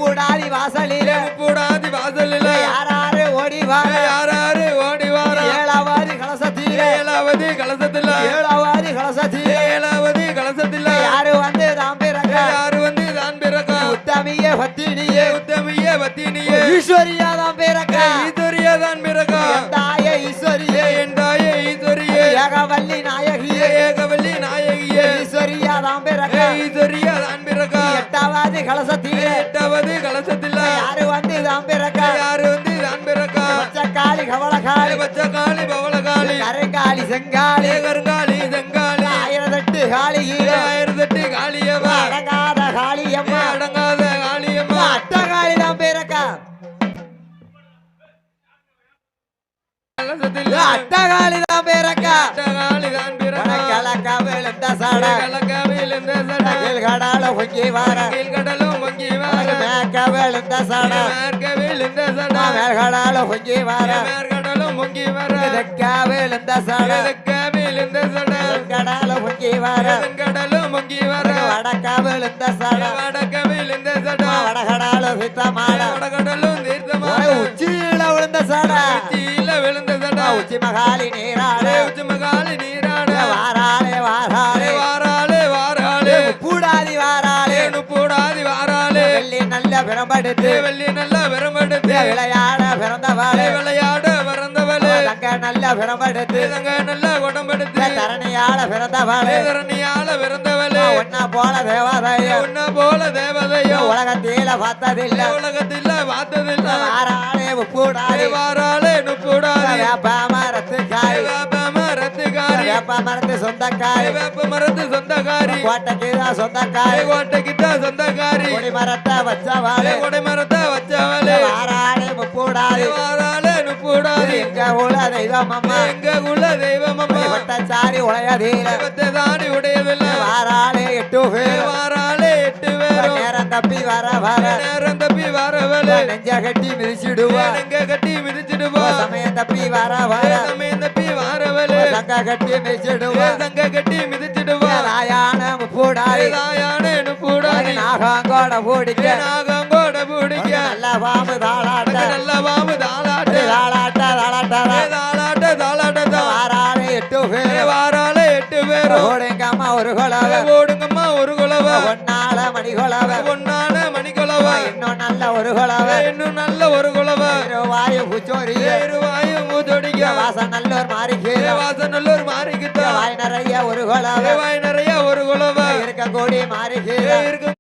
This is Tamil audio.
முப்பூடாதி வாசலில முப்பூடாதி வாசலில யாராரு ஓடிவார யாராரு ஓடிவார ஏழாவது கலசத்தில ஏழாவது கலசத்தில ஏழாவது கலசத்தில ஏழாவது கலசத்தில யாரு வந்து தான் பிறக்க யாரு வந்து தான் பிறக்க உத்தமிய பத்தினியே உத்தமிய பத்தினியே ஈஸ்வரியா தான் பிறக்க ஈஸ்வரியா தான் பிறக்க தாய ஈஸ்வரியே என் தாயே ஈஸ்வரியே ஏகவல்லி நாயகியே ஏகவல்லி நாயகியே ஈஸ்வரியா தான் பிறக்க ஈஸ்வரியா தான் பிறக்க எட்டாவது கலசத்தில எட்டாவது கலசத்தில யாரு வந்து தான் பிறக்க யாரு வந்து தான் பிறக்க பச்சைக்காளி கவளக்காளி பச்சைக்காளி பவளகாளி கருங்காலி செங்காலி கருங்காலி செங்காலி 1008 காளியே 1008 காளியம்மா அடங்காத காளியம்மா அடங்காத காளியம்மா அட்டகாளி தான் பிறக்க அட்டகாளி தான் பிறக்க அட்டகாளி தான் பிறக்க கலக்கவில் இந்த சட கலக்கவில் இந்த சட கடல பொங்கி வர கடலும் பொங்கி வர மேற்கவில் இந்த சட மேற்கவில் இந்த சட மேற்கடல பொங்கி வர மேற்கடலும் பொங்கி வர தெற்கவில் இந்த சட தெற்கவில் இந்த சட கடல பொங்கி வர கடலும் பொங்கி வர வடக்கவில் இந்த சட வடக்கவில் இந்த சட வடகடல சித்தமாட வடகடலும் தீர்த்தமாட உச்சியில விழுந்த சட உச்சியில விழுந்த சட உச்சி மகாலி நீராட உச்சி மகாலி நீராட வாராளே வாராளே வாராளே வாராளே பூடாதி வாராளே பூடாதி வாராளே வெள்ளி நல்ல பிரம்படுத்து வெள்ளி நல்ல பிரம்படுத்து விளையாட பிறந்தவளே விளையாட பிறந்தவளே தங்க நல்ல பிரம்படுத்து தங்க நல்ல உடம்பெடுத்து தரணியால பிறந்தவளே தரணியால பிறந்தவளே ஒன்னா போல தேவதையோ ஒன்னா போல தேவதையோ உலகத்தில பார்த்ததில்லை உலகத்தில பார்த்ததில்லை வாராளே பூடாதி வாராளே நுப்பூடாதி வேப்ப மரத்துக்காரி வேப்ப மரத்துக்காரி வேப்ப மரத்து சொந்தக்காரி வேப்ப மரத்து சொந்தக்காரி கோட்டைக்குதான் சொந்தக்காரி கோட்டைக்குதான் சொந்தக்காரி கொடி மரத்தை வச்சவாளே கொடை மரத்தை வச்சவளே வாராளே பூடாதி வாராளே நுப்பூடாதி எங்க குல தெய்வம் அம்மா எங்க குல தெய்வம் அம்மா வட்டச்சாரி உலகதீர தாடி உடையதில்லை வாராளே 8 பேர் வாராளே 8 பேரும் நேரம் தப்பி வர வர நேரம் தப்பி வரவளே நெஞ்ச கட்டி மிதிச்சிடுவா நெஞ்ச கட்டி மிதிச்சிடுவா சமயம் தப்பி வர வர சமயம் தப்பி வரவளே சங்க கட்டி மிதிச்சிடுவா சங்க கட்டி மிதிச்சிடுவா ராயான பூடாதி ராயானே நுப்பூடாதி நாகங்கோட பூடிக்க நாகங்கோட பூடிக்க நல்ல பாம்பு தாளாட்ட நல்ல பாம்பு தாளாட்ட தாளாட்ட தாளாட்ட தாளாட்ட தாளாட்ட வாராளே 8 பேர் வாராளே 8 பேரும் ஓடுங்கம்மா ஒரு குலவ ஓடுங்கம்மா ஒரு குலவ ஒன்னால மணி குலவ ஒன்னான மணி குலவ இன்னும் நல்ல ஒரு குலவ இன்னும் நல்ல ஒரு குலவ வாயு பூச்சோரி வாயு மூதொடிக்க வாசம் நல்லோர் மாறிக்கு வாசம் நல்லோர் மாறிக்கிட்ட வாய் நிறைய ஒரு குலவ வாய் நிறைய ஒரு குலவ இருக்கக்கூடிய மாறிக்கு இருக்க